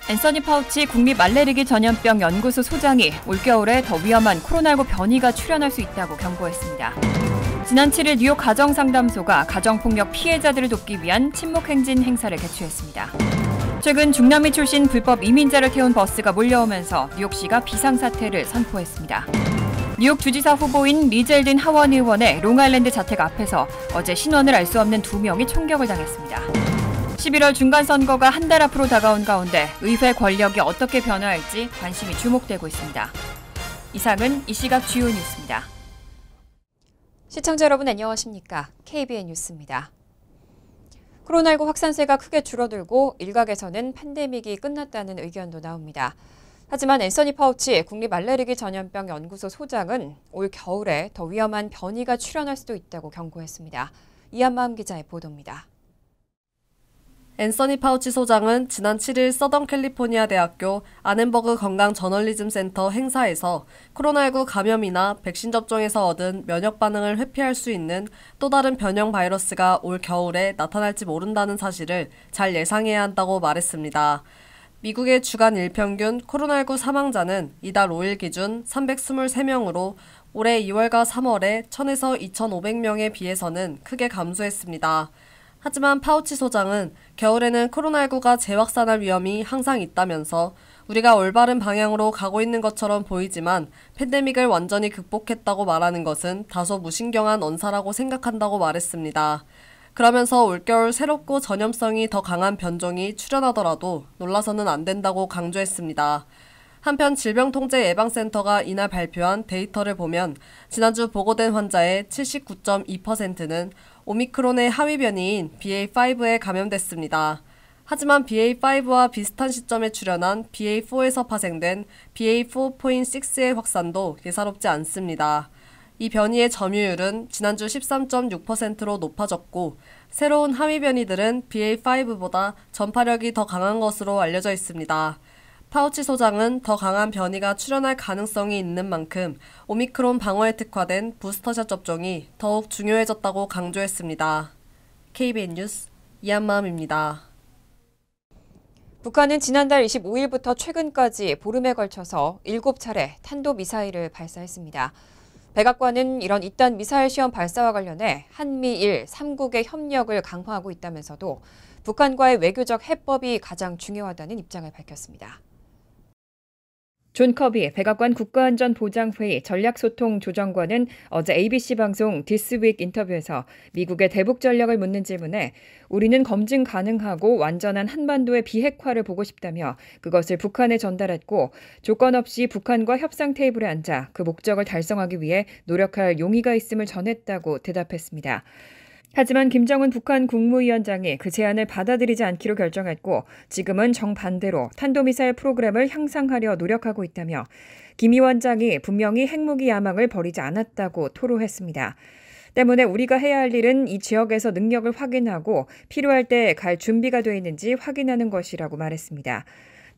앤서니 파우치 국립알레르기 전염병 연구소 소장이 올겨울에 더 위험한 코로나19 변이가 출현할 수 있다고 경고했습니다. 지난 7일 뉴욕 가정상담소가 가정폭력 피해자들을 돕기 위한 침묵행진 행사를 개최했습니다. 최근 중남미 출신 불법 이민자를 태운 버스가 몰려오면서 뉴욕시가 비상사태를 선포했습니다. 뉴욕 주지사 후보인 리젤든 하원 의원의 롱아일랜드 자택 앞에서 어제 신원을 알 수 없는 2명이 총격을 당했습니다. 11월 중간선거가 한 달 앞으로 다가온 가운데 의회 권력이 어떻게 변화할지 관심이 주목되고 있습니다. 이상은 이 시각 주요 뉴스입니다. 시청자 여러분 안녕하십니까? KBN 뉴스입니다. 코로나19 확산세가 크게 줄어들고 일각에서는 팬데믹이 끝났다는 의견도 나옵니다. 하지만 앤서니 파우치 국립알레르기 전염병 연구소 소장은 올 겨울에 더 위험한 변이가 출현할 수도 있다고 경고했습니다. 이한마음 기자의 보도입니다. 앤서니 파우치 소장은 지난 7일 서던캘리포니아 대학교 아넨버그 건강저널리즘센터 행사에서 코로나19 감염이나 백신 접종에서 얻은 면역 반응을 회피할 수 있는 또 다른 변형 바이러스가 올 겨울에 나타날지 모른다는 사실을 잘 예상해야 한다고 말했습니다. 미국의 주간 일평균 코로나19 사망자는 이달 5일 기준 323명으로 올해 2월과 3월에 1,000에서 2,500명에 비해서는 크게 감소했습니다. 하지만 파우치 소장은 겨울에는 코로나19가 재확산할 위험이 항상 있다면서 우리가 올바른 방향으로 가고 있는 것처럼 보이지만 팬데믹을 완전히 극복했다고 말하는 것은 다소 무신경한 언사라고 생각한다고 말했습니다. 그러면서 올겨울 새롭고 전염성이 더 강한 변종이 출현하더라도 놀라서는 안 된다고 강조했습니다. 한편 질병통제예방센터가 이날 발표한 데이터를 보면 지난주 보고된 환자의 79.2%는 오미크론의 하위 변이인 BA.5에 감염됐습니다. 하지만 BA.5와 비슷한 시점에 출현한 BA.4에서 파생된 BA.4.6의 확산도 예사롭지 않습니다. 이 변이의 점유율은 지난주 13.6%로 높아졌고 새로운 하위 변이들은 BA.5보다 전파력이 더 강한 것으로 알려져 있습니다. 파우치 소장은 더 강한 변이가 출현할 가능성이 있는 만큼 오미크론 방어에 특화된 부스터샷 접종이 더욱 중요해졌다고 강조했습니다. KBN 뉴스 이한마음입니다. 북한은 지난달 25일부터 최근까지 보름에 걸쳐서 7차례 탄도미사일을 발사했습니다. 백악관은 이런 잇단 미사일 시험 발사와 관련해 한미일 3국의 협력을 강화하고 있다면서도 북한과의 외교적 해법이 가장 중요하다는 입장을 밝혔습니다. 존 커비 백악관 국가안전보장회의 전략소통조정관은 어제 ABC 방송 This Week 인터뷰에서 미국의 대북 전략을 묻는 질문에 우리는 검증 가능하고 완전한 한반도의 비핵화를 보고 싶다며 그것을 북한에 전달했고 조건 없이 북한과 협상 테이블에 앉아 그 목적을 달성하기 위해 노력할 용의가 있음을 전했다고 대답했습니다. 하지만 김정은 북한 국무위원장이 그 제안을 받아들이지 않기로 결정했고 지금은 정반대로 탄도미사일 프로그램을 향상하려 노력하고 있다며 김 위원장이 분명히 핵무기 야망을 버리지 않았다고 토로했습니다. 때문에 우리가 해야 할 일은 이 지역에서 능력을 확인하고 필요할 때 갈 준비가 돼 있는지 확인하는 것이라고 말했습니다.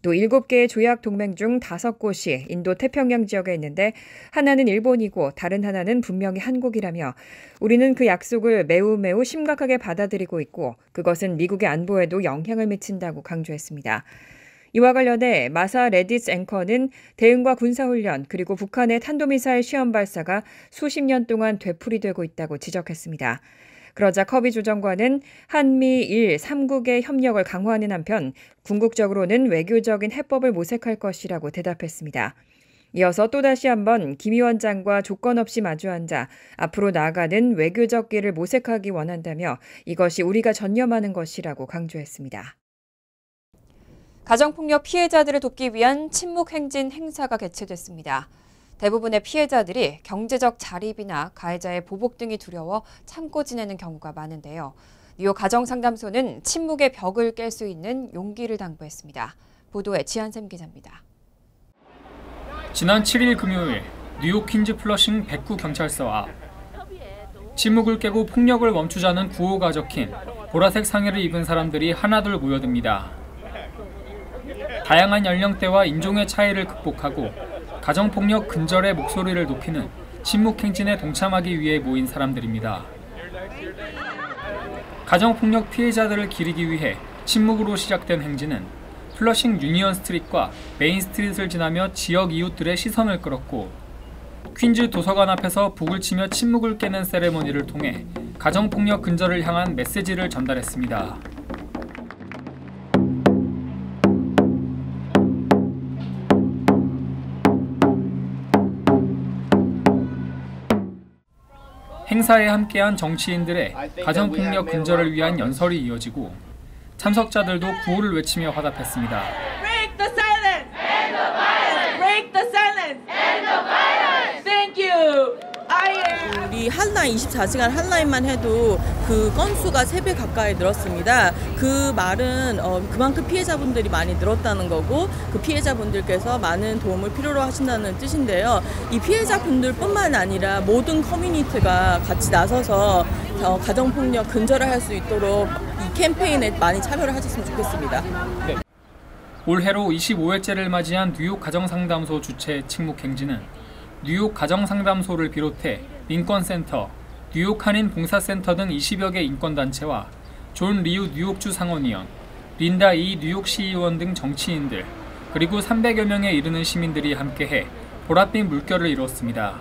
또 7개의 조약 동맹 중 5곳이 인도 태평양 지역에 있는데 하나는 일본이고 다른 하나는 분명히 한국이라며 우리는 그 약속을 매우 심각하게 받아들이고 있고 그것은 미국의 안보에도 영향을 미친다고 강조했습니다. 이와 관련해 마사 레디스 앵커는 대응과 군사훈련 그리고 북한의 탄도미사일 시험 발사가 수십 년 동안 되풀이되고 있다고 지적했습니다. 그러자 커비 조정관은 한미일 3국의 협력을 강화하는 한편 궁극적으로는 외교적인 해법을 모색할 것이라고 대답했습니다. 이어서 또다시 한번 김 위원장과 조건 없이 마주 앉아 앞으로 나아가는 외교적 길을 모색하기 원한다며 이것이 우리가 전념하는 것이라고 강조했습니다. 가정폭력 피해자들을 돕기 위한 침묵행진 행사가 개최됐습니다. 대부분의 피해자들이 경제적 자립이나 가해자의 보복 등이 두려워 참고 지내는 경우가 많은데요. 뉴욕 가정상담소는 침묵의 벽을 깰 수 있는 용기를 당부했습니다. 보도에 지한샘 기자입니다. 지난 7일 금요일 뉴욕 퀸즈 플러싱 백구 경찰서 앞. 침묵을 깨고 폭력을 멈추자는 구호가 적힌 보라색 상의를 입은 사람들이 하나둘 모여듭니다. 다양한 연령대와 인종의 차이를 극복하고 가정폭력 근절의 목소리를 높이는 침묵행진에 동참하기 위해 모인 사람들입니다. 가정폭력 피해자들을 기리기 위해 침묵으로 시작된 행진은 플러싱 유니언 스트릿과 메인 스트릿을 지나며 지역 이웃들의 시선을 끌었고 퀸즈 도서관 앞에서 북을 치며 침묵을 깨는 세레모니를 통해 가정폭력 근절을 향한 메시지를 전달했습니다. 행사에 함께한 정치인들의 가정폭력 근절을 위한 연설이 이어지고 참석자들도 구호를 외치며 화답했습니다. Break the silence! End the violence! Break the silence! End the violence! Thank you! 우리 한라인 24시간 한라인만 해도 그 건수가 3배 가까이 늘었습니다. 그 말은 그만큼 피해자분들이 많이 늘었다는 거고 그 피해자분들께서 많은 도움을 필요로 하신다는 뜻인데요. 이 피해자분들뿐만 아니라 모든 커뮤니티가 같이 나서서 가정폭력 근절을 할 수 있도록 이 캠페인에 많이 참여를 하셨으면 좋겠습니다. 네. 올해로 25회째를 맞이한 뉴욕 가정상담소 주최 침묵행진은 뉴욕 가정상담소를 비롯해 인권센터, 뉴욕 한인 봉사센터 등 20여 개 인권단체와 존 리우 뉴욕주 상원의원, 린다 이 뉴욕시의원 등 정치인들, 그리고 300여 명에 이르는 시민들이 함께해 보랏빛 물결을 이뤘습니다.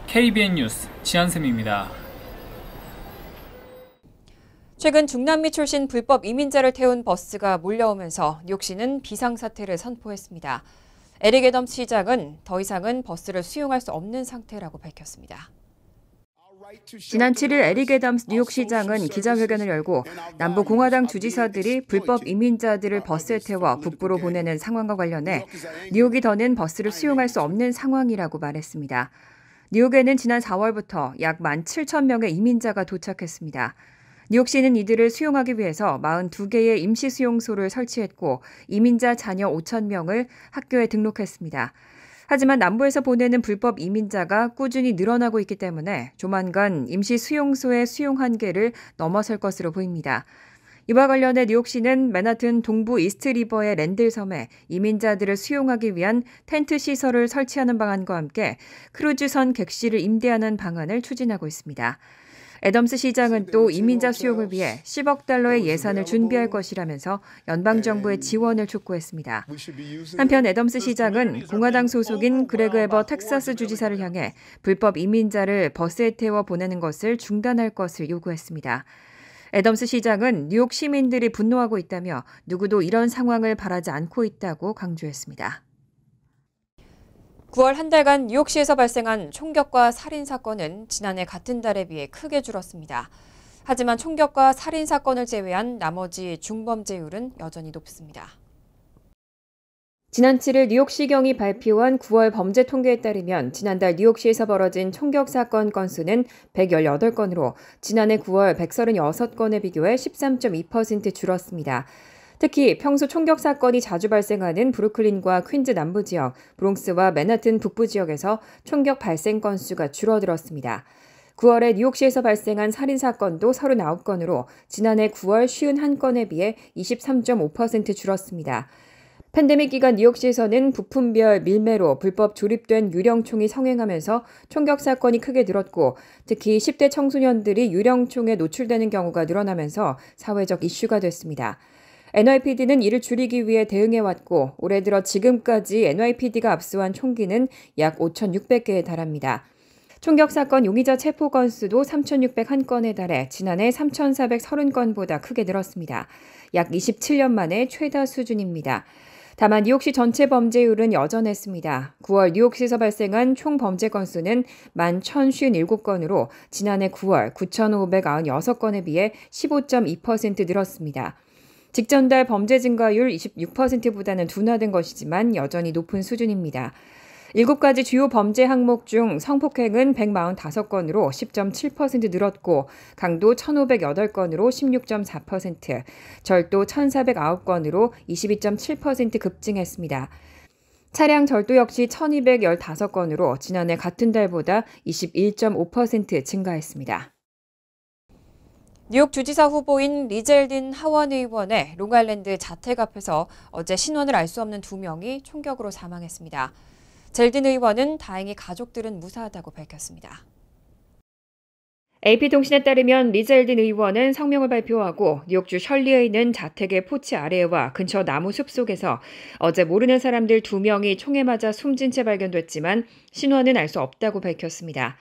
KBN 뉴스 지한샘입니다. 최근 중남미 출신 불법 이민자를 태운 버스가 몰려오면서 뉴욕시는 비상사태를 선포했습니다. 에릭 애덤스 시장은 더 이상은 버스를 수용할 수 없는 상태라고 밝혔습니다. 지난 7일 에릭 애덤스 뉴욕시장은 기자회견을 열고 남부공화당 주지사들이 불법 이민자들을 버스에 태워 북부로 보내는 상황과 관련해 뉴욕이 더는 버스를 수용할 수 없는 상황이라고 말했습니다. 뉴욕에는 지난 4월부터 약 17,000명의 이민자가 도착했습니다. 뉴욕시는 이들을 수용하기 위해서 42개의 임시수용소를 설치했고 이민자 자녀 5,000명을 학교에 등록했습니다. 하지만 남부에서 보내는 불법 이민자가 꾸준히 늘어나고 있기 때문에 조만간 임시수용소의 수용 한계를 넘어설 것으로 보입니다. 이와 관련해 뉴욕시는 맨하튼 동부 이스트리버의 랜들 섬에 이민자들을 수용하기 위한 텐트 시설을 설치하는 방안과 함께 크루즈선 객실을 임대하는 방안을 추진하고 있습니다. 애덤스 시장은 또 이민자 수용을 위해 10억 달러의 예산을 준비할 것이라면서 연방정부의 지원을 촉구했습니다. 한편 애덤스 시장은 공화당 소속인 그레그 에버 텍사스 주지사를 향해 불법 이민자를 버스에 태워 보내는 것을 중단할 것을 요구했습니다. 애덤스 시장은 뉴욕 시민들이 분노하고 있다며 누구도 이런 상황을 바라지 않고 있다고 강조했습니다. 9월 한 달간 뉴욕시에서 발생한 총격과 살인 사건은 지난해 같은 달에 비해 크게 줄었습니다. 하지만 총격과 살인 사건을 제외한 나머지 중범죄율은 여전히 높습니다. 지난 7일 뉴욕시경이 발표한 9월 범죄 통계에 따르면 지난달 뉴욕시에서 벌어진 총격 사건 건수는 118건으로 지난해 9월 136건에 비교해 13.2% 줄었습니다. 특히 평소 총격 사건이 자주 발생하는 브루클린과 퀸즈 남부 지역, 브롱스와 맨하튼 북부 지역에서 총격 발생 건수가 줄어들었습니다. 9월에 뉴욕시에서 발생한 살인 사건도 39건으로 지난해 9월 51건에 비해 23.5% 줄었습니다. 팬데믹 기간 뉴욕시에서는 부품별 밀매로 불법 조립된 유령총이 성행하면서 총격 사건이 크게 늘었고 특히 10대 청소년들이 유령총에 노출되는 경우가 늘어나면서 사회적 이슈가 됐습니다. NYPD는 이를 줄이기 위해 대응해왔고 올해 들어 지금까지 NYPD가 압수한 총기는 약 5,600개에 달합니다. 총격 사건 용의자 체포 건수도 3,601건에 달해 지난해 3,430건보다 크게 늘었습니다. 약 27년 만에 최다 수준입니다. 다만 뉴욕시 전체 범죄율은 여전했습니다. 9월 뉴욕시에서 발생한 총 범죄 건수는 11,057건으로 지난해 9월 9,596건에 비해 15.2% 늘었습니다. 직전달 범죄 증가율 26%보다는 둔화된 것이지만 여전히 높은 수준입니다. 7가지 주요 범죄 항목 중 성폭행은 145건으로 10.7% 늘었고 강도 1,508건으로 16.4%, 절도 1,409건으로 22.7% 급증했습니다. 차량 절도 역시 1,215건으로 지난해 같은 달보다 21.5% 증가했습니다. 뉴욕 주지사 후보인 리젤딘 하원 의원의 롱아일랜드 자택 앞에서 어제 신원을 알 수 없는 2명이 총격으로 사망했습니다. 젤딘 의원은 다행히 가족들은 무사하다고 밝혔습니다. AP통신에 따르면 리젤딘 의원은 성명을 발표하고 뉴욕주 셜리에 있는 자택의 포치 아래와 근처 나무 숲속에서 어제 모르는 사람들 2명이 총에 맞아 숨진 채 발견됐지만 신원은 알 수 없다고 밝혔습니다.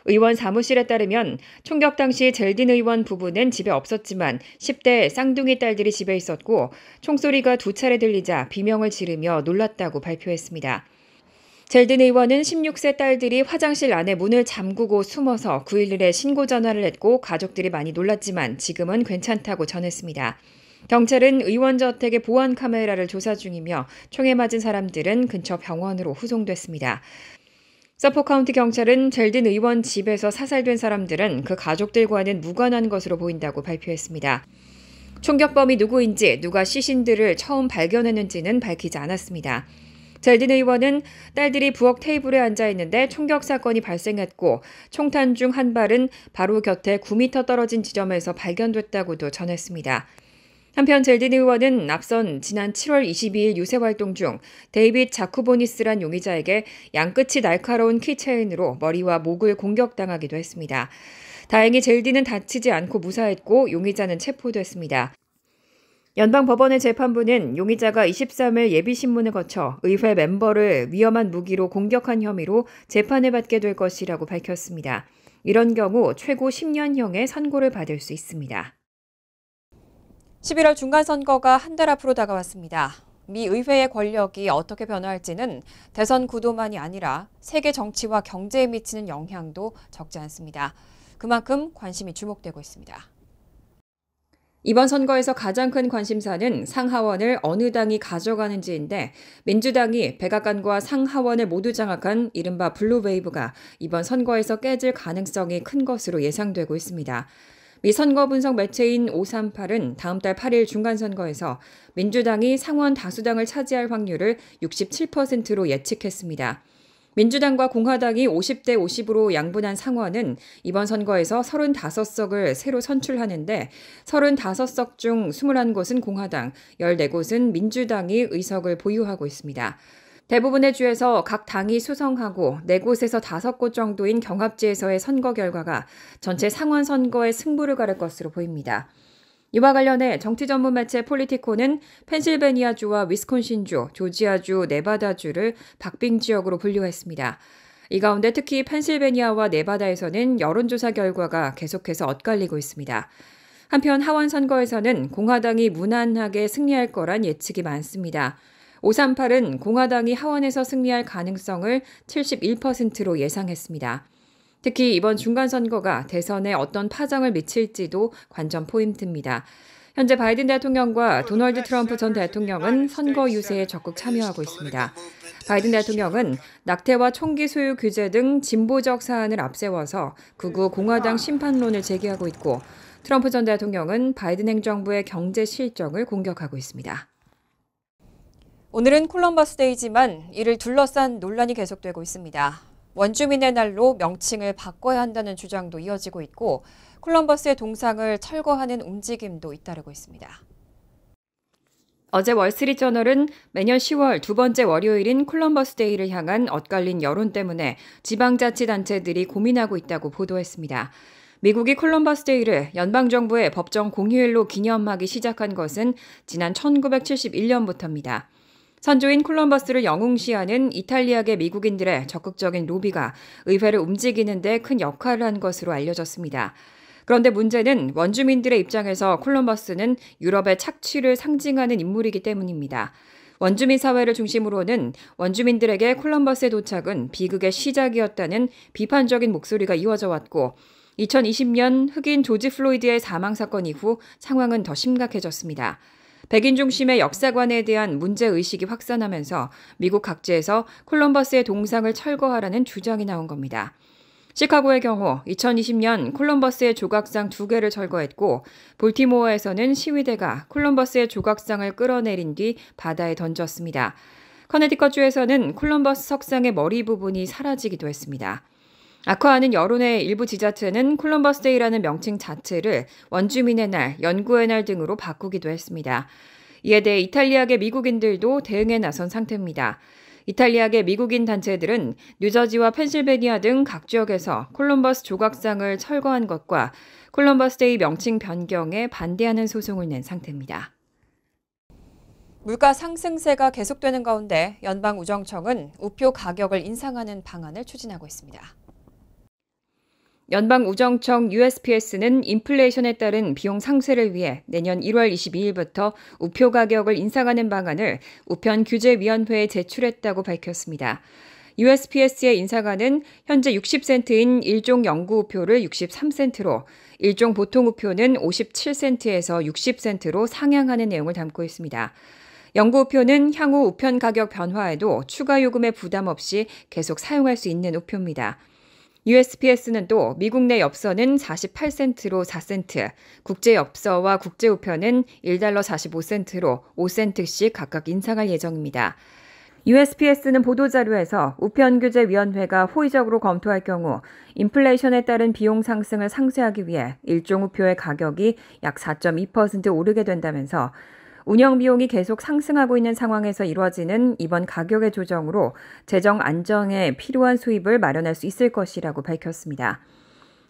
의원 사무실에 따르면 총격 당시 젤딘 의원 부부는 집에 없었지만 10대 쌍둥이 딸들이 집에 있었고 총소리가 2차례 들리자 비명을 지르며 놀랐다고 발표했습니다. 젤든 의원은 16세 딸들이 화장실 안에 문을 잠그고 숨어서 911에 신고 전화를 했고 가족들이 많이 놀랐지만 지금은 괜찮다고 전했습니다. 경찰은 의원 저택의 보안 카메라를 조사 중이며 총에 맞은 사람들은 근처 병원으로 후송됐습니다. 서포 카운티 경찰은 젤든 의원 집에서 사살된 사람들은 그 가족들과는 무관한 것으로 보인다고 발표했습니다. 총격범이 누구인지 누가 시신들을 처음 발견했는지는 밝히지 않았습니다. 젤든 의원은 딸들이 부엌 테이블에 앉아 있는데 총격 사건이 발생했고 총탄 중 한 발은 바로 곁에 9m 떨어진 지점에서 발견됐다고도 전했습니다. 한편 젤든 의원은 앞선 지난 7월 22일 유세 활동 중 데이빗 자쿠보니스란 용의자에게 양끝이 날카로운 키체인으로 머리와 목을 공격당하기도 했습니다. 다행히 젤든은 다치지 않고 무사했고 용의자는 체포됐습니다. 연방법원의 재판부는 용의자가 23일 예비신문을 거쳐 의회 멤버를 위험한 무기로 공격한 혐의로 재판을 받게 될 것이라고 밝혔습니다. 이런 경우 최고 10년형의 선고를 받을 수 있습니다. 11월 중간선거가 한 달 앞으로 다가왔습니다. 미 의회의 권력이 어떻게 변화할지는 대선 구도만이 아니라 세계 정치와 경제에 미치는 영향도 적지 않습니다. 그만큼 관심이 주목되고 있습니다. 이번 선거에서 가장 큰 관심사는 상하원을 어느 당이 가져가는지인데 민주당이 백악관과 상하원을 모두 장악한 이른바 블루웨이브가 이번 선거에서 깨질 가능성이 큰 것으로 예상되고 있습니다. 미 선거 분석 매체인 538은 다음 달 8일 중간선거에서 민주당이 상원 다수당을 차지할 확률을 67%로 예측했습니다. 민주당과 공화당이 50대 50으로 양분한 상원은 이번 선거에서 35석을 새로 선출하는데 35석 중 21곳은 공화당, 14곳은 민주당이 의석을 보유하고 있습니다. 대부분의 주에서 각 당이 수성하고 4곳에서 5곳 정도인 경합지에서의 선거 결과가 전체 상원 선거의 승부를 가를 것으로 보입니다. 이와 관련해 정치 전문 매체 폴리티코는 펜실베니아주와 위스콘신주, 조지아주, 네바다주를 박빙 지역으로 분류했습니다. 이 가운데 특히 펜실베니아와 네바다에서는 여론조사 결과가 계속해서 엇갈리고 있습니다. 한편 하원 선거에서는 공화당이 무난하게 승리할 거란 예측이 많습니다. 538은 공화당이 하원에서 승리할 가능성을 71%로 예상했습니다. 특히 이번 중간선거가 대선에 어떤 파장을 미칠지도 관전 포인트입니다. 현재 바이든 대통령과 도널드 트럼프 전 대통령은 선거 유세에 적극 참여하고 있습니다. 바이든 대통령은 낙태와 총기 소유 규제 등 진보적 사안을 앞세워서 극우 공화당 심판론을 제기하고 있고 트럼프 전 대통령은 바이든 행정부의 경제 실정을 공격하고 있습니다. 오늘은 콜럼버스 데이지만 이를 둘러싼 논란이 계속되고 있습니다. 원주민의 날로 명칭을 바꿔야 한다는 주장도 이어지고 있고 콜럼버스의 동상을 철거하는 움직임도 잇따르고 있습니다. 어제 월스트리트저널은 매년 10월 두 번째 월요일인 콜럼버스 데이를 향한 엇갈린 여론 때문에 지방자치단체들이 고민하고 있다고 보도했습니다. 미국이 콜럼버스 데이를 연방정부의 법정 공휴일로 기념하기 시작한 것은 지난 1971년부터입니다. 선조인 콜럼버스를 영웅시하는 이탈리아계 미국인들의 적극적인 로비가 의회를 움직이는 데 큰 역할을 한 것으로 알려졌습니다. 그런데 문제는 원주민들의 입장에서 콜럼버스는 유럽의 착취를 상징하는 인물이기 때문입니다. 원주민 사회를 중심으로는 원주민들에게 콜럼버스의 도착은 비극의 시작이었다는 비판적인 목소리가 이어져 왔고 2020년 흑인 조지 플로이드의 사망 사건 이후 상황은 더 심각해졌습니다. 백인 중심의 역사관에 대한 문제의식이 확산하면서 미국 각지에서 콜럼버스의 동상을 철거하라는 주장이 나온 겁니다. 시카고의 경우 2020년 콜럼버스의 조각상 2개를 철거했고 볼티모어에서는 시위대가 콜럼버스의 조각상을 끌어내린 뒤 바다에 던졌습니다. 커네티컷주에서는 콜럼버스 석상의 머리 부분이 사라지기도 했습니다. 악화하는 여론의 일부 지자체는 콜럼버스 데이라는 명칭 자체를 원주민의 날, 연구의 날 등으로 바꾸기도 했습니다. 이에 대해 이탈리아계 미국인들도 대응에 나선 상태입니다. 이탈리아계 미국인 단체들은 뉴저지와 펜실베니아 등 각 지역에서 콜럼버스 조각상을 철거한 것과 콜럼버스데이 명칭 변경에 반대하는 소송을 낸 상태입니다. 물가 상승세가 계속되는 가운데 연방우정청은 우표 가격을 인상하는 방안을 추진하고 있습니다. 연방우정청 USPS는 인플레이션에 따른 비용 상쇄를 위해 내년 1월 22일부터 우표 가격을 인상하는 방안을 우편규제위원회에 제출했다고 밝혔습니다. USPS의 인상안은 현재 60센트인 1종 영구우표를 63센트로, 1종 보통우표는 57센트에서 60센트로 상향하는 내용을 담고 있습니다. 영구우표는 향후 우편 가격 변화에도 추가 요금의 부담 없이 계속 사용할 수 있는 우표입니다. USPS는 또 미국 내 엽서는 48센트로 4센트, 국제 엽서와 국제 우편은 1달러 45센트로 5센트씩 각각 인상할 예정입니다. USPS는 보도자료에서 우편규제위원회가 호의적으로 검토할 경우 인플레이션에 따른 비용 상승을 상쇄하기 위해 일종 우표의 가격이 약 4.2% 오르게 된다면서 운영 비용이 계속 상승하고 있는 상황에서 이루어지는 이번 가격의 조정으로 재정 안정에 필요한 수입을 마련할 수 있을 것이라고 밝혔습니다.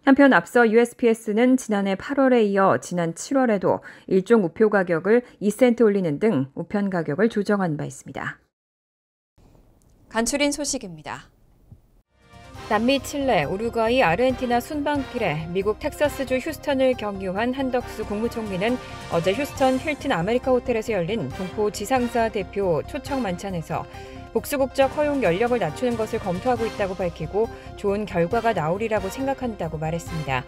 한편 앞서 USPS는 지난해 8월에 이어 지난 7월에도 일종 우표 가격을 2센트 올리는 등 우편 가격을 조정한 바 있습니다. 간추린 소식입니다. 남미, 칠레, 우루과이, 아르헨티나 순방길에 미국 텍사스주 휴스턴을 경유한 한덕수 국무총리는 어제 휴스턴 힐튼 아메리카 호텔에서 열린 동포 지상사 대표 초청 만찬에서 복수국적 허용 연령을 낮추는 것을 검토하고 있다고 밝히고 좋은 결과가 나오리라고 생각한다고 말했습니다.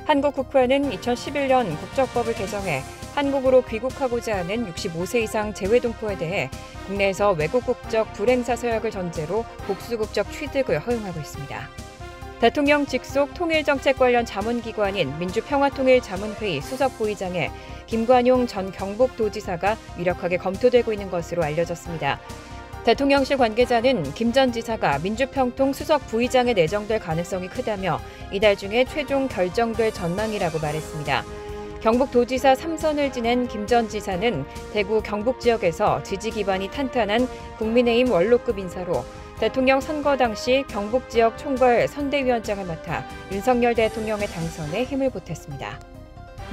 한국 국회는 2011년 국적법을 개정해 한국으로 귀국하고자 하는 65세 이상 재외동포에 대해 국내에서 외국 국적 불행사 서약을 전제로 복수국적 취득을 허용하고 있습니다. 대통령 직속 통일정책 관련 자문기관인 민주평화통일자문회의 수석부의장에 김관용 전 경북도지사가 유력하게 검토되고 있는 것으로 알려졌습니다. 대통령실 관계자는 김 전 지사가 민주평통 수석 부의장에 내정될 가능성이 크다며 이달 중에 최종 결정될 전망이라고 말했습니다. 경북도지사 3선을 지낸 김 전 지사는 대구 경북 지역에서 지지 기반이 탄탄한 국민의힘 원로급 인사로 대통령 선거 당시 경북 지역 총괄 선대위원장을 맡아 윤석열 대통령의 당선에 힘을 보탰습니다.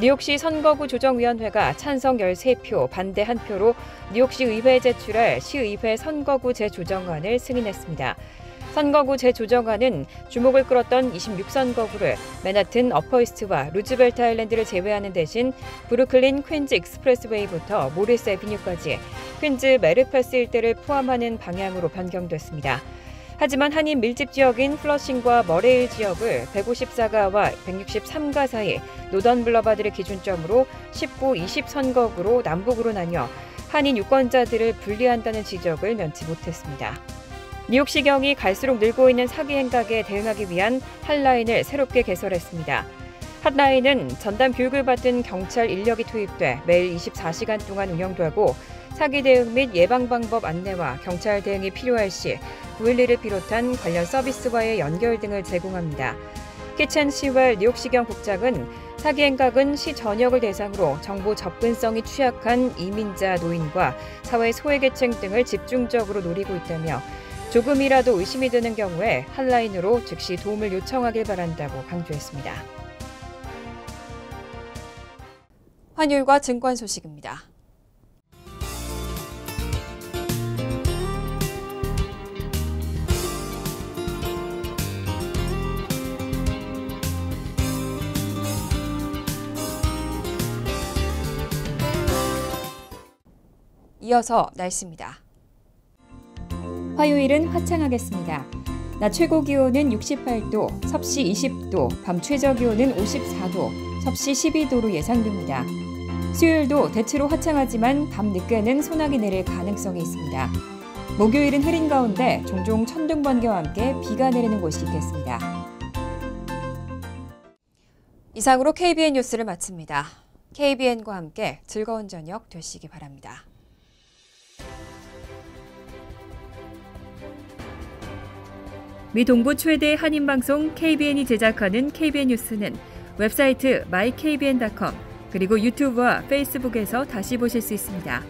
뉴욕시 선거구 조정위원회가 찬성 13표, 반대 1표로 뉴욕시 의회에 제출할 시의회 선거구 재조정안을 승인했습니다. 선거구 재조정안은 주목을 끌었던 26선거구를 맨하튼 어퍼이스트와 루즈벨트 아일랜드를 제외하는 대신 브루클린 퀸즈 익스프레스웨이부터 모리스 애비뉴까지 퀸즈 메르패스 일대를 포함하는 방향으로 변경됐습니다. 하지만 한인 밀집 지역인 플러싱과 머레일 지역을 154가와 163가 사이 노던 블러바드를 기준점으로 19, 20선거구로 남북으로 나뉘어 한인 유권자들을 분리한다는 지적을 면치 못했습니다. 뉴욕시경이 갈수록 늘고 있는 사기 행각에 대응하기 위한 핫라인을 새롭게 개설했습니다. 핫라인은 전담 교육을 받은 경찰 인력이 투입돼 매일 24시간 동안 운영되고 사기 대응 및 예방 방법 안내와 경찰 대응이 필요할 시 911을 비롯한 관련 서비스와의 연결 등을 제공합니다. 키첸 시웰 뉴욕시경 국장은 사기 행각은 시 전역을 대상으로 정보 접근성이 취약한 이민자, 노인과 사회 소외계층 등을 집중적으로 노리고 있다며 조금이라도 의심이 드는 경우에 핫라인으로 즉시 도움을 요청하길 바란다고 강조했습니다. 환율과 증권 소식입니다. 이어서 날씨입니다. 화요일은 화창하겠습니다. 낮 최고 기온은 68도, 섭씨 20도, 밤 최저 기온은 54도, 섭씨 12도로 예상됩니다. 수요일도 대체로 화창하지만 밤 늦게는 소나기 내릴 가능성이 있습니다. 목요일은 흐린 가운데 종종 천둥 번개와 함께 비가 내리는 곳이 있겠습니다. 이상으로 KBN 뉴스를 마칩니다. KBN과 함께 즐거운 저녁 되시기 바랍니다. 미 동부 최대 한인방송 KBN이 제작하는 KBN 뉴스는 웹사이트 mykbn.com 그리고 유튜브와 페이스북에서 다시 보실 수 있습니다.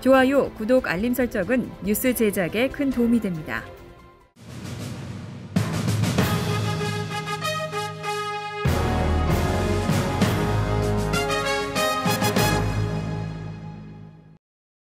좋아요, 구독, 알림 설정은 뉴스 제작에 큰 도움이 됩니다.